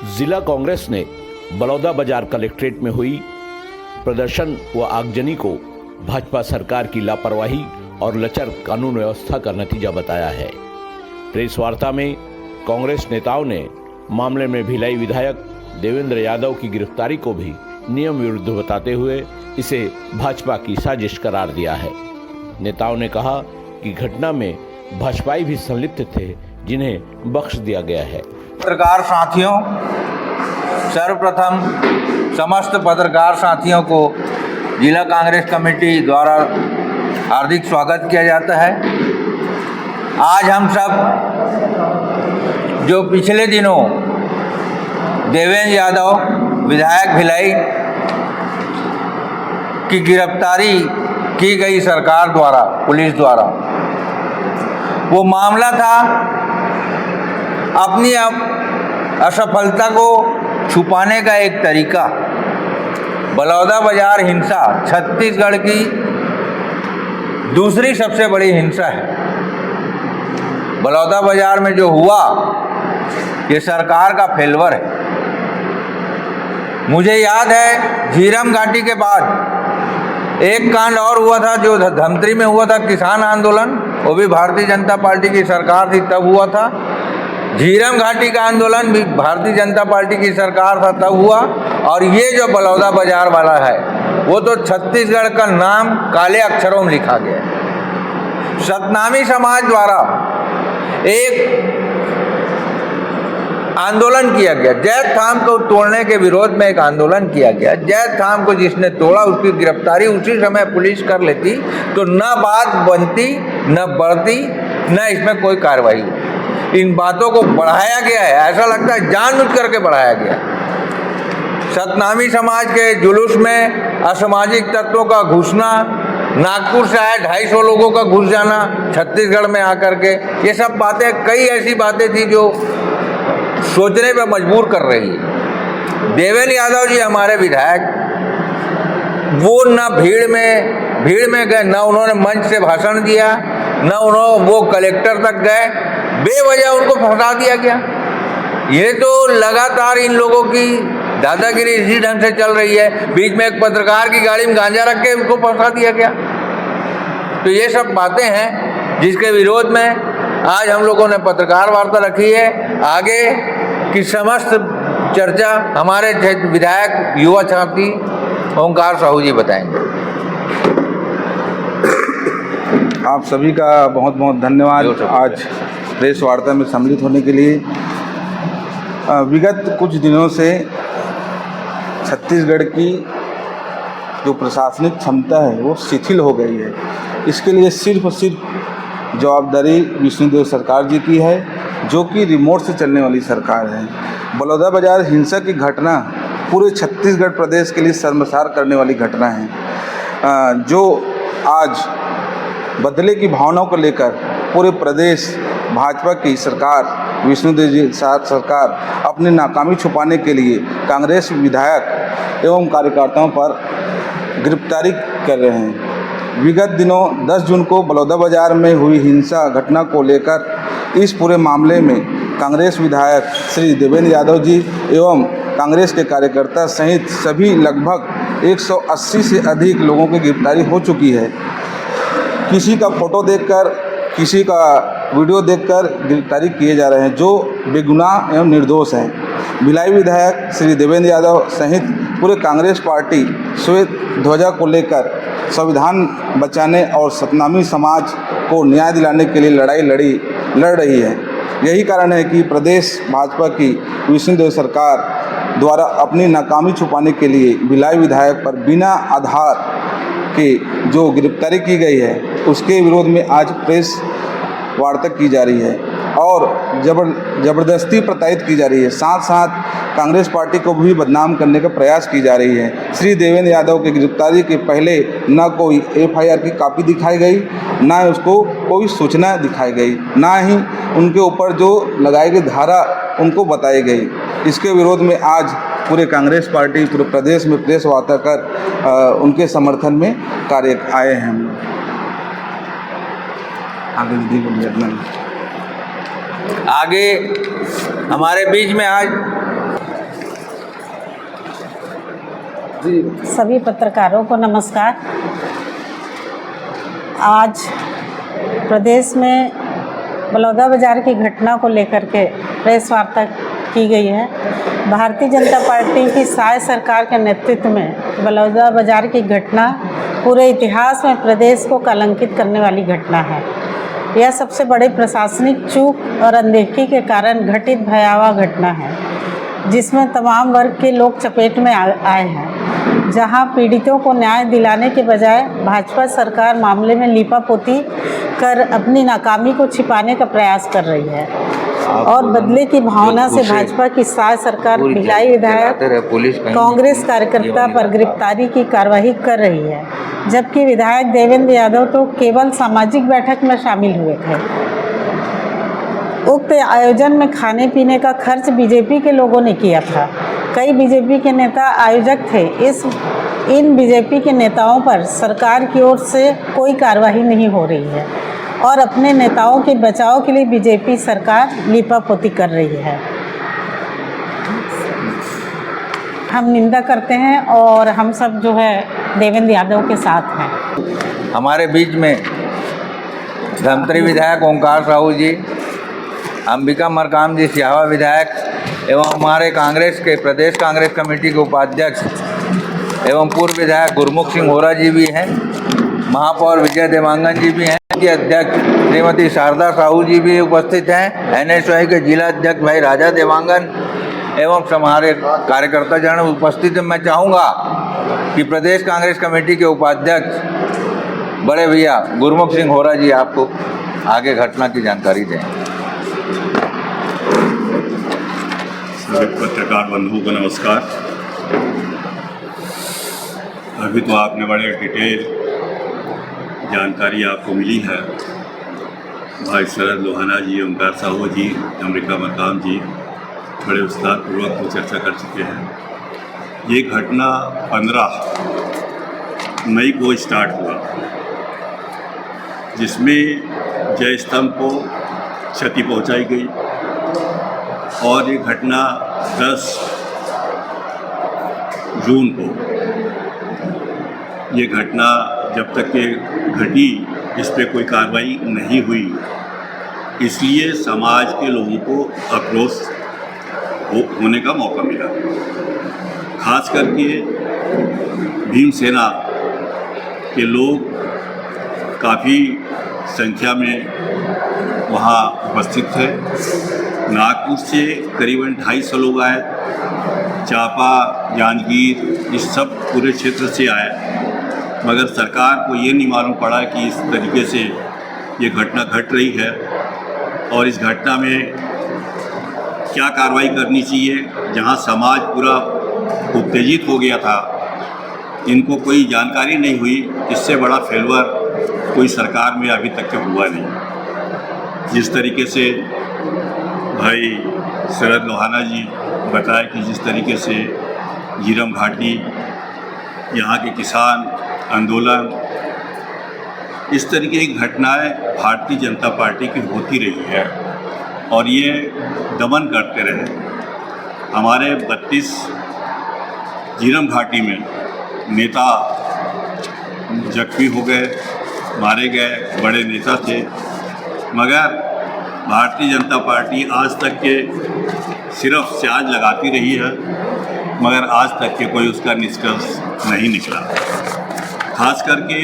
जिला कांग्रेस ने बलौदा बाजार कलेक्ट्रेट में हुई प्रदर्शन व आगजनी को भाजपा सरकार की लापरवाही और लचर कानून व्यवस्था का नतीजा बताया है। प्रेस वार्ता में कांग्रेस नेताओं ने मामले में भिलाई विधायक देवेंद्र यादव की गिरफ्तारी को भी नियम विरुद्ध बताते हुए इसे भाजपा की साजिश करार दिया है। नेताओं ने कहा कि घटना में भाजपाई भी संलिप्त थे, जिन्हें बख्श दिया गया है। पत्रकार साथियों, सर्वप्रथम समस्त पत्रकार साथियों को जिला कांग्रेस कमेटी द्वारा हार्दिक स्वागत किया जाता है। आज हम सब जो पिछले दिनों देवेंद्र यादव विधायक भिलाई की गिरफ्तारी की गई सरकार द्वारा, पुलिस द्वारा, वो मामला था अपनी असफलता को छुपाने का एक तरीका। बलौदा बाजार हिंसा छत्तीसगढ़ की दूसरी सबसे बड़ी हिंसा है। बलौदा बाजार में जो हुआ ये सरकार का फेल्वर है। मुझे याद है झीरम घाटी के बाद एक कांड और हुआ था जो धमतरी में हुआ था, किसान आंदोलन, वो भी भारतीय जनता पार्टी की सरकार थी तब हुआ था। झीरम घाटी का आंदोलन भी भारतीय जनता पार्टी की सरकार था तब हुआ। और ये जो बलौदा बाजार वाला है वो तो छत्तीसगढ़ का नाम काले अक्षरों में लिखा गया है। सतनामी समाज द्वारा एक आंदोलन किया गया, जैत थाम को तोड़ने के विरोध में एक आंदोलन किया गया। जैत थाम को जिसने तोड़ा उसकी गिरफ्तारी उसी समय पुलिस कर लेती तो न बात बनती, न बढ़ती, न इसमें कोई कार्रवाई हुई। इन बातों को बढ़ाया गया है, ऐसा लगता है जानबूझ करके बढ़ाया गया। सतनामी समाज के जुलूस में असामाजिक तत्वों का घुसना, नागपुर से आए 250 लोगों का घुस जाना छत्तीसगढ़ में आकर के, ये सब बातें, कई ऐसी बातें थी जो सोचने पर मजबूर कर रही है। देवेंद्र यादव जी हमारे विधायक, वो न भीड़ में गए, न उन्होंने मंच से भाषण दिया, न उन्होंने वो कलेक्टर तक गए, बेवजह उनको फंसा दिया गया। ये तो लगातार इन लोगों की दादागिरी इसी ढंग से चल रही है। बीच में एक पत्रकार की गाड़ी में गांजा रख के उनको फंसा दिया गया। तो ये सब बातें हैं जिसके विरोध में आज हम लोगों ने पत्रकार वार्ता रखी है। आगे की समस्त चर्चा हमारे विधायक युवा साथी ओंकार साहू जी बताएंगे। आप सभी का बहुत बहुत धन्यवाद आज प्रेस वार्ता में सम्मिलित होने के लिए। विगत कुछ दिनों से छत्तीसगढ़ की जो प्रशासनिक क्षमता है वो शिथिल हो गई है। इसके लिए सिर्फ और सिर्फ जवाबदारी विष्णुदेव सरकार जी की है, जो कि रिमोट से चलने वाली सरकार है। बलौदा बाजार हिंसा की घटना पूरे छत्तीसगढ़ प्रदेश के लिए शर्मसार करने वाली घटना है, जो आज बदले की भावनाओं को लेकर पूरे प्रदेश भाजपा की सरकार, विष्णुदेव जी सरकार अपनी नाकामी छुपाने के लिए कांग्रेस विधायक एवं कार्यकर्ताओं पर गिरफ्तारी कर रहे हैं। विगत दिनों 10 जून को बलौदा बाजार में हुई हिंसा घटना को लेकर इस पूरे मामले में कांग्रेस विधायक श्री देवेंद्र यादव जी एवं कांग्रेस के कार्यकर्ता सहित सभी लगभग 180 से अधिक लोगों की गिरफ्तारी हो चुकी है। किसी का फोटो देखकर, किसी का वीडियो देखकर गिरफ्तारी किए जा रहे हैं जो बेगुनाह एवं निर्दोष हैं। भिलाई विधायक श्री देवेंद्र यादव सहित पूरे कांग्रेस पार्टी श्वेत ध्वजा को लेकर संविधान बचाने और सतनामी समाज को न्याय दिलाने के लिए लड़ रही है। यही कारण है कि प्रदेश भाजपा की विष्णुदेव सरकार द्वारा अपनी नाकामी छुपाने के लिए भिलाई विधायक पर बिना आधार के जो गिरफ्तारी की गई है उसके विरोध में आज प्रेस वार्ता की जा रही है और जबरदस्ती प्रताड़ित की जा रही है। साथ साथ कांग्रेस पार्टी को भी बदनाम करने का प्रयास की जा रही है। श्री देवेंद्र यादव की गिरफ्तारी के पहले न कोई FIR की कॉपी दिखाई गई, ना उसको कोई सूचना दिखाई गई, ना ही उनके ऊपर जो लगाई गई धारा उनको बताई गई। इसके विरोध में आज पूरे कांग्रेस पार्टी पूरे प्रदेश में प्रेस वार्ता कर उनके समर्थन में कार्य आए हैं। आगे हमारे बीच में आज सभी पत्रकारों को नमस्कार। आज प्रदेश में बलौदा बाजार की घटना को लेकर के प्रेस वार्ता की गई है। भारतीय जनता पार्टी की साय सरकार के नेतृत्व में बलौदा बाजार की घटना पूरे इतिहास में प्रदेश को कलंकित करने वाली घटना है। यह सबसे बड़े प्रशासनिक चूक और अनदेखी के कारण घटित भयावह घटना है, जिसमें तमाम वर्ग के लोग चपेट में आए हैं। जहां पीड़ितों को न्याय दिलाने के बजाय भाजपा सरकार मामले में लीपापोती कर अपनी नाकामी को छिपाने का प्रयास कर रही है और बदले की भावना से भाजपा की साय सरकार भिलाई विधायक कांग्रेस कार्यकर्ता पर गिरफ्तारी की कार्रवाई कर रही है, जबकि विधायक देवेंद्र यादव तो केवल सामाजिक बैठक में शामिल हुए थे। उक्त आयोजन में खाने पीने का खर्च बीजेपी के लोगों ने किया था। कई बीजेपी के नेता आयोजक थे। इन बीजेपी के नेताओं पर सरकार की ओर से कोई कार्रवाई नहीं हो रही है और अपने नेताओं के बचाव के लिए बीजेपी सरकार लीपापोती कर रही है। हम निंदा करते हैं और हम सब जो है देवेंद्र यादव के साथ हैं। हमारे बीच में धमतरी विधायक ओंकार साहू जी, अंबिका मरकाम जी सिहावा विधायक एवं हमारे कांग्रेस के प्रदेश कांग्रेस कमेटी के उपाध्यक्ष एवं पूर्व विधायक गुरमुख सिंह होरा जी भी हैं, महापौर विजय देवांगन जी भी हैं, की अध्यक्ष श्रीमती शारदा साहू जी भी उपस्थित हैं, NSY के जिला अध्यक्ष भाई राजा देवांगन एवं हमारे कार्यकर्ता जन उपस्थित हैं। मैं चाहूँगा कि प्रदेश कांग्रेस कमेटी के उपाध्यक्ष बड़े भैया गुरमुख सिंह होरा जी आपको आगे घटना की जानकारी दें। पत्रकार बंधुओं को नमस्कार। अभी तो आपने बड़े डिटेल जानकारी आपको मिली है। भाई शरद लोहाना जी, ओंकार साहू जी, अंबिका मरकाम जी बड़े विस्तारपूर्वक तो चर्चा कर चुके हैं। ये घटना 15 मई को स्टार्ट हुआ, जिसमें जय स्तंभ को क्षति पहुंचाई गई और ये घटना 10 जून को ये घटना जब तक के घटी इस पर कोई कार्रवाई नहीं हुई, इसलिए समाज के लोगों को आक्रोश होने का मौका मिला। खास करके भीमसेना के लोग काफ़ी संख्या में वहाँ उपस्थित थे। नागपुर से करीबन 250 लोग आए, चापा, जांजगीर, इस सब पूरे क्षेत्र से आए, मगर सरकार को ये नहीं मालूम पड़ा कि इस तरीके से ये घटना घट रही है और इस घटना में क्या कार्रवाई करनी चाहिए। जहां समाज पूरा उत्तेजित हो गया था, इनको कोई जानकारी नहीं हुई। इससे बड़ा फेलवर कोई सरकार में अभी तक के हुआ नहीं। जिस तरीके से भाई शरद लोहाना जी बताया कि जिस तरीके से झीरम घाटी, यहाँ के किसान आंदोलन, इस तरीके की घटनाएं भारतीय जनता पार्टी की होती रही है और ये दमन करते रहे। हमारे 32 झीरम घाटी में नेता जख्मी हो गए, मारे गए, बड़े नेता थे, मगर भारतीय जनता पार्टी आज तक के सिर्फ स्याज लगाती रही है, मगर आज तक के कोई उसका निष्कर्ष नहीं निकला। खास करके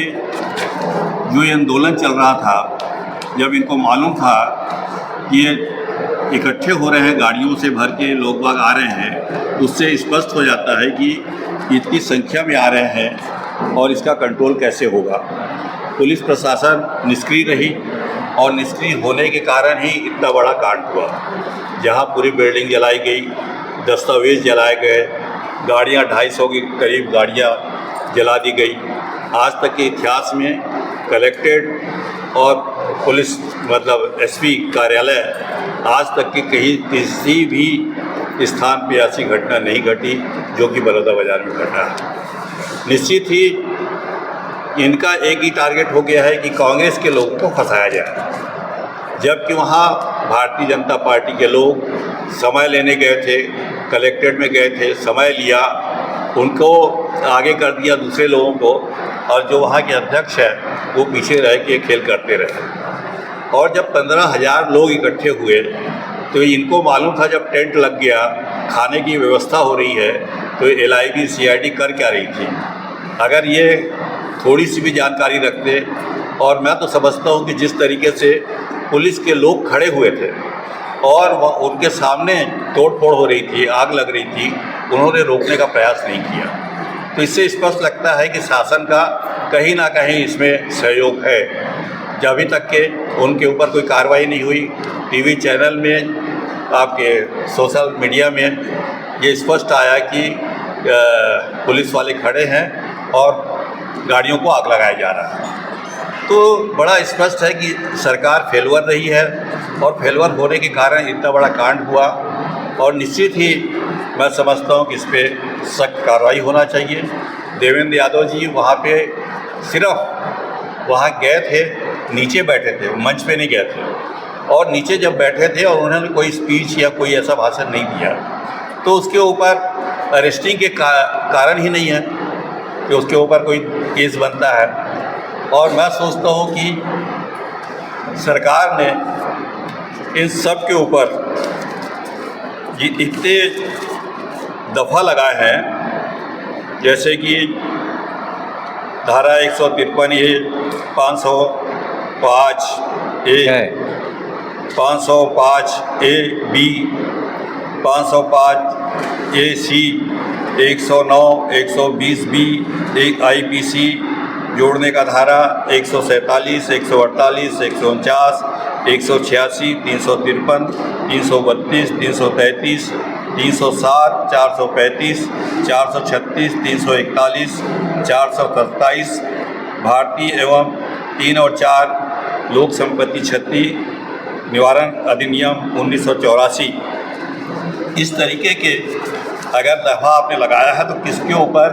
जो ये आंदोलन चल रहा था, जब इनको मालूम था कि ये इकट्ठे हो रहे हैं, गाड़ियों से भर के लोग बाग आ रहे हैं, उससे स्पष्ट हो जाता है कि इतनी संख्या में आ रहे हैं और इसका कंट्रोल कैसे होगा। पुलिस प्रशासन निष्क्रिय रही और निष्क्रिय होने के कारण ही इतना बड़ा कांड हुआ, जहां पूरी बिल्डिंग जलाई गई, दस्तावेज जलाए गए, गाड़ियां 250 के करीब गाड़ियां जला दी गई। आज तक के इतिहास में कलेक्ट्रेट और पुलिस मतलब SP कार्यालय आज तक के कहीं किसी भी स्थान पे ऐसी घटना नहीं घटी जो कि बलौदा बाजार में घटा है। निश्चित ही इनका एक ही टारगेट हो गया है कि कांग्रेस के लोगों को फंसाया जाए, जबकि वहाँ भारतीय जनता पार्टी के लोग समय लेने गए थे, कलेक्ट्रेट में गए थे, समय लिया, उनको आगे कर दिया दूसरे लोगों को, और जो वहाँ के अध्यक्ष हैं वो पीछे रह के खेल करते रहे। और जब 15,000 लोग इकट्ठे हुए तो इनको मालूम था जब टेंट लग गया, खाने की व्यवस्था हो रही है, तो LIB CID कर क्या रही थी। अगर ये थोड़ी सी भी जानकारी रखते, और मैं तो समझता हूँ कि जिस तरीके से पुलिस के लोग खड़े हुए थे और उनके सामने तोड़फोड़ हो रही थी, आग लग रही थी, उन्होंने रोकने का प्रयास नहीं किया, तो इससे स्पष्ट लगता है कि शासन का कहीं ना कहीं इसमें सहयोग है। जब अभी तक के उनके ऊपर कोई कार्रवाई नहीं हुई, टीवी चैनल में, आपके सोशल मीडिया में ये स्पष्ट आया कि पुलिस वाले खड़े हैं और गाड़ियों को आग लगाया जा रहा है। तो बड़ा स्पष्ट है कि सरकार फेलवर रही है, और फेलवर होने के कारण इतना बड़ा कांड हुआ, और निश्चित ही मैं समझता हूँ कि इस पर सख्त कार्रवाई होना चाहिए। देवेंद्र यादव जी वहाँ पे सिर्फ वहाँ गए थे, नीचे बैठे थे, मंच पे नहीं गए थे, और नीचे जब बैठे थे और उन्होंने कोई स्पीच या कोई ऐसा भाषण नहीं दिया, तो उसके ऊपर अरेस्टिंग के कारण ही नहीं है कि उसके ऊपर कोई केस बनता है। और मैं सोचता हूँ कि सरकार ने इन सब के ऊपर इतने दफ़ा लगाए हैं, जैसे कि धारा 153 A, 505 A, 505 A B, 505 A C, 109, 120 B, एक IPC जोड़ने का धारा 147, 148, 149, 186, 353, 332, 333, 307, 435, 436, 341, 427 भारतीय एवं 3 और 4 लोक संपत्ति क्षति निवारण अधिनियम 1984। इस तरीके के अगर दफ़ा आपने लगाया है तो किसके ऊपर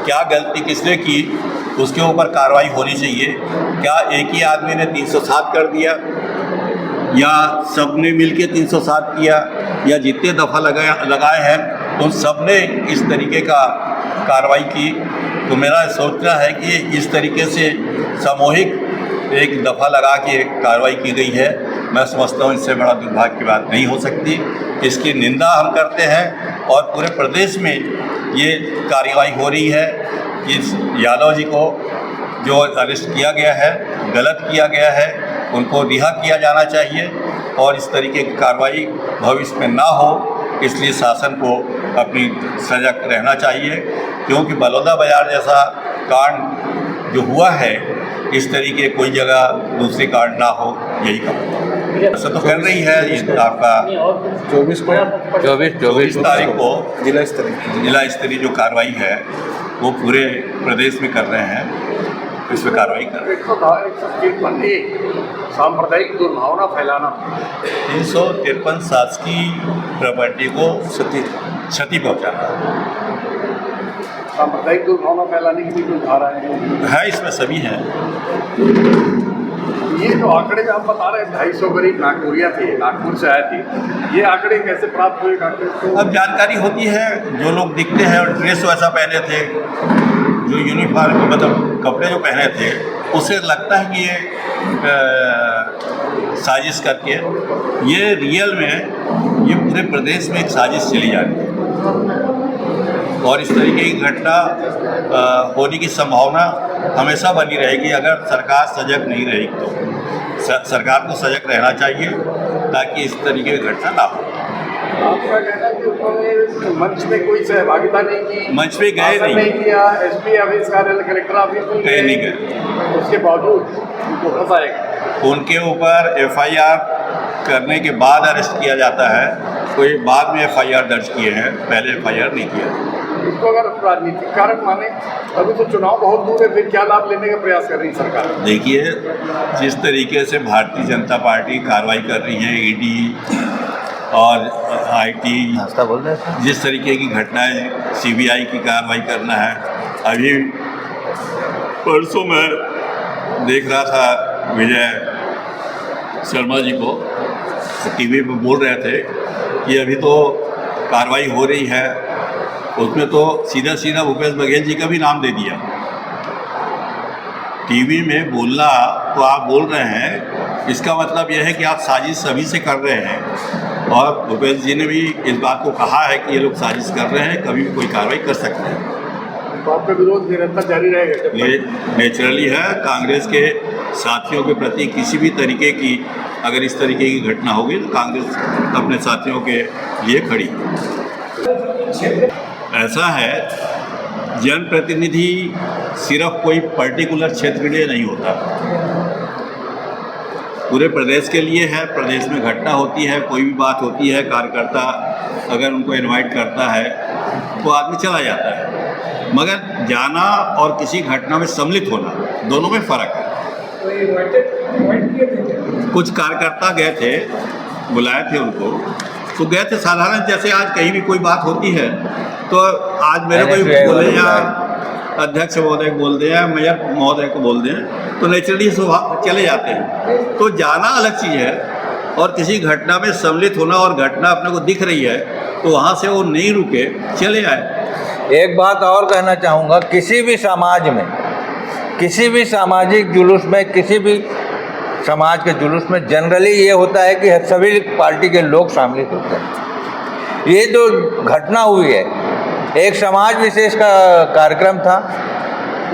क्या गलती किसने की, उसके ऊपर कार्रवाई होनी चाहिए। क्या एक ही आदमी ने 307 कर दिया, या सब ने मिल के 307 किया, या जितने दफ़ा लगाए हैं उन सब ने इस तरीके का कार्रवाई की? तो मेरा सोचना है कि इस तरीके से सामूहिक एक दफ़ा लगा के कार्रवाई की गई है। मैं समझता हूँ इससे बड़ा दुर्भाग्य की बात नहीं हो सकती। इसकी निंदा हम करते हैं, और पूरे प्रदेश में ये कार्रवाई हो रही है कि यादव जी को जो अरेस्ट किया गया है, गलत किया गया है, उनको रिहा किया जाना चाहिए, और इस तरीके की कार्रवाई भविष्य में ना हो, इसलिए शासन को अपनी सजग रहना चाहिए। क्योंकि बलौदा बाजार जैसा कांड जो हुआ है, इस तरीके कोई जगह दूसरी कांड ना हो, यही कहूँगा। ऐसा तो कर रही है आपका 24 तारीख को जिला स्तरीय जो कार्रवाई है वो पूरे प्रदेश में कर रहे हैं, इस पर कार्रवाई कर रहे हैं। सांप्रदायिक दुर्भावना फैलाना, 353 शासकीय प्रॉपर्टी को क्षति पहुँचाना, सांप्रदायिक दुर्भावना फैलाने की भी कोई धारा है इसमें सभी हैं। ये जो आंकड़े आप बता रहे हैं 250 करीब नागपुरिया थे, नागपुर से आए थे, ये आंकड़े कैसे प्राप्त हुए? अब जानकारी होती है, जो लोग दिखते हैं और ड्रेस वैसा पहने थे, जो यूनिफॉर्म मतलब कपड़े जो पहने थे, उससे लगता है कि ये साजिश करके, ये रियल में ये पूरे प्रदेश में एक साजिश चली जा रही है, और इस तरीके की घटना होने की संभावना हमेशा बनी रहेगी अगर सरकार सजग नहीं रहेगी। तो सरकार को सजग रहना चाहिए ताकि इस तरीके की घटना ना हो। आपका कहना है कि उन्होंने मंच में कोई सहभागिता नहीं की, मंच पे गए नहीं किया, SP ऑफिस कार्यालय, कलेक्टर ऑफिस में गए नहीं गए, उसके बावजूद उनको फंसाएगा। उनके ऊपर FIR करने के बाद अरेस्ट किया जाता है, कोई बाद में FIR दर्ज किए हैं, पहले FIR नहीं किया। इसको अगर राजनीतिक कारण माने, अभी तो चुनाव बहुत दूर है, फिर क्या लाभ लेने का प्रयास कर रही है सरकार? देखिए, जिस तरीके से भारतीय जनता पार्टी कार्रवाई कर रही है, ED और IT, जिस तरीके की घटनाएं, CBI की कार्रवाई करना है। अभी परसों मैं देख रहा था विजय शर्मा जी को TV पे बोल रहे थे कि अभी तो कार्रवाई हो रही है उसमें तो सीधा सीधा भूपेश बघेल जी का भी नाम दे दिया। टीवी में बोलना तो आप बोल रहे हैं, इसका मतलब यह है कि आप साजिश सभी से कर रहे हैं, और भूपेश जी ने भी इस बात को कहा है कि ये लोग साजिश कर रहे हैं, कभी भी कोई कार्रवाई कर सकते हैं। तो आपका विरोध निरंतर जारी रहेगा? ये नेचुरली है। कांग्रेस के साथियों के प्रति किसी भी तरीके की अगर इस तरीके की घटना होगी तो कांग्रेस अपने साथियों के लिए खड़ी है। ऐसा है, जनप्रतिनिधि सिर्फ कोई पर्टिकुलर क्षेत्र के लिए नहीं होता, पूरे प्रदेश के लिए है। प्रदेश में घटना होती है, कोई भी बात होती है, कार्यकर्ता अगर उनको इनवाइट करता है तो आदमी चला जाता है, मगर जाना और किसी घटना में सम्मिलित होना, दोनों में फ़र्क है। कुछ कार्यकर्ता गए थे, बुलाए थे उनको, तो गए थे साधारण, जैसे आज कहीं भी कोई बात होती है तो आज मेरे को बोले या अध्यक्ष महोदय को बोल दें या मेयर महोदय को बोल दें, तो नेचुरली चले जाते हैं। तो जाना अलग चीज़ है, और किसी घटना में सम्मिलित होना, और घटना अपने को दिख रही है तो वहाँ से वो नहीं रुके, चले आए। एक बात और कहना चाहूँगा, किसी भी समाज में, किसी भी सामाजिक जुलूस में, किसी भी समाज के जुलूस में जनरली ये होता है कि सभी पार्टी के लोग शामिल होते हैं। ये जो घटना हुई है, एक समाज विशेष का कार्यक्रम था,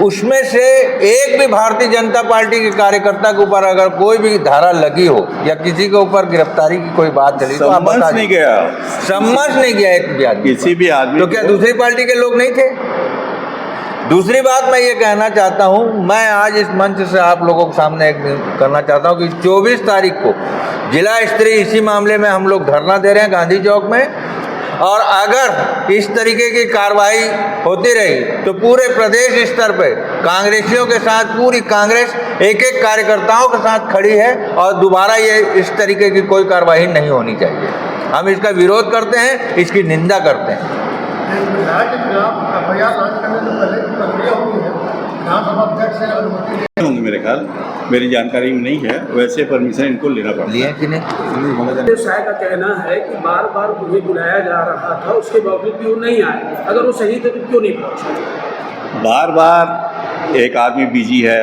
उसमें से एक भी भारतीय जनता पार्टी के कार्यकर्ता के ऊपर अगर कोई भी धारा लगी हो या किसी के ऊपर गिरफ्तारी की कोई बात चली तो आप बता नहीं गया, सम्मत नहीं गया एक भी आदमी, किसी भी आदमी। तो क्या दूसरी पार्टी के लोग नहीं थे? दूसरी बात मैं ये कहना चाहता हूँ, मैं आज इस मंच से आप लोगों के सामने एक करना चाहता हूँ कि 24 तारीख को जिला स्तरीय इसी मामले में हम लोग धरना दे रहे हैं गांधी चौक में, और अगर इस तरीके की कार्रवाई होती रही तो पूरे प्रदेश स्तर पे कांग्रेसियों के साथ पूरी कांग्रेस एक एक कार्यकर्ताओं के साथ खड़ी है, और दोबारा ये इस तरीके की कोई कार्रवाई नहीं होनी चाहिए। हम इसका विरोध करते हैं, इसकी निंदा करते हैं। होंगे मेरे ख्याल, मेरी जानकारी में नहीं है, वैसे परमिशन इनको लेना पड़ता है। लिए कि नहीं? शाह का कहना है कि बार बार उन्हें बुलाया जा रहा था, उसके बावजूद भी वो नहीं आए। अगर वो सही थे तो क्यों नहीं पहुंचे? बार बार एक आदमी बिजी है।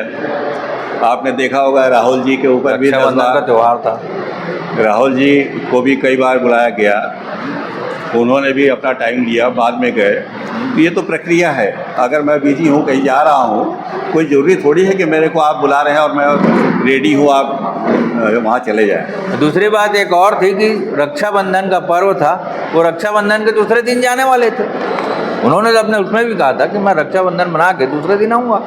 आपने देखा होगा राहुल जी के ऊपर भी रक्षाबंधन का त्यौहार था, राहुल जी को भी कई बार बुलाया गया, उन्होंने भी अपना टाइम लिया, बाद में गए। तो ये तो प्रक्रिया है। अगर मैं बिजी हूँ, कहीं जा रहा हूँ, कोई ज़रूरी थोड़ी है कि मेरे को आप बुला रहे हैं और मैं रेडी हूँ, आप वहाँ चले जाएं। दूसरी बात एक और थी कि रक्षाबंधन का पर्व था, वो रक्षाबंधन के दूसरे दिन जाने वाले थे। उन्होंने तो अपने उसमें भी कहा था कि मैं रक्षाबंधन मना के दूसरे दिन आऊँगा।